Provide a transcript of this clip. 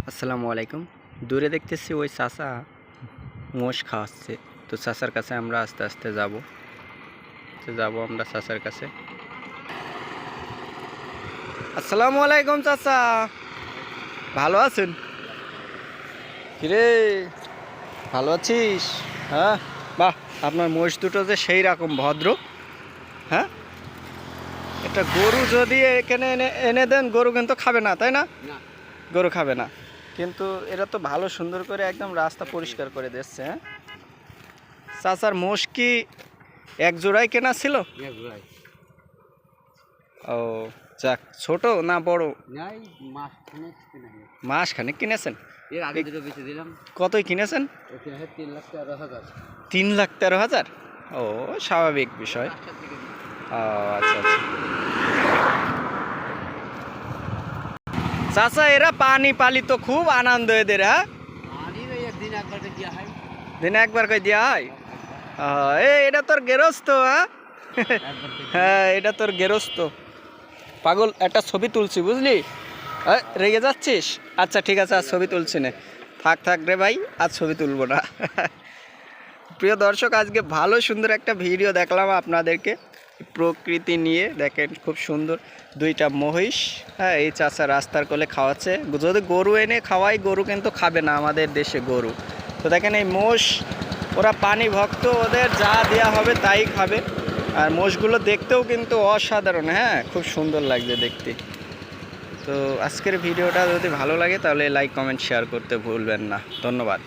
আসসালামু আলাইকুম। দূরে দেখতেছি ওই চাচা মোষ খাওয়াচ্ছে। তো চাচার কাছে আমরা আস্তে আস্তে যাব আমরা চাচার কাছে। আসসালামু আলাইকুম চাচা, ভালো আছেন? কিরে, ভালো আছিস? হ্যাঁ, বাহ, আপনার মোষ দুটো যে সেই রকম ভদ্র। হ্যাঁ, একটা গরু যদি এখানে এনে এনে দেন, গরু কিন্তু খাবে না, তাই না? গরু খাবে না, কিন্তু এরা তো ভালো সুন্দর করে একদম রাস্তা পরিষ্কার করে দিচ্ছে। হ্যাঁ, চাচার মোষ কি এক জোড়াই কেনা ছিল? ও যাক, ছোট না বড়? মাস খানিক কিনেছেন? কতই কিনেছেন? 3,13,000। ও, স্বাভাবিক বিষয়। ও আচ্ছা আচ্ছা। চাচা, এরা পানি পালি তো খুব আনন্দ এদের। হ্যাঁ, দিনে একবার করে দেওয়া হয়। এটা তোর গেরস্ত? হ্যাঁ, এটা তোর গেরস্ত। পাগল, একটা ছবি তুলছি বুঝলি? রেগে যাচ্ছিস? আচ্ছা ঠিক আছে, আর ছবি তুলছি না। থাক রে ভাই, আর ছবি তুলবো না। প্রিয় দর্শক, আজকে ভালো সুন্দর একটা ভিডিও দেখলাম আপনাদেরকে প্রকৃতি নিয়ে। দেখেন খুব সুন্দর দুইটা মহিষ। হ্যাঁ, এই চাচা রাস্তার কোলে খাওয়াচ্ছে। যদি গরু এনে খাওয়াই, গরু কিন্তু খাবে না আমাদের দেশে গরু। তো দেখেন এই মোষ, ওরা পানি ভক্ত, ওদের যা দেওয়া হবে তাই খাবে। আর মোষগুলো দেখতেও কিন্তু অসাধারণ। হ্যাঁ, খুব সুন্দর লাগছে দেখতে। তো আজকের ভিডিওটা যদি ভালো লাগে তাহলে লাইক কমেন্ট শেয়ার করতে ভুলবেন না। ধন্যবাদ।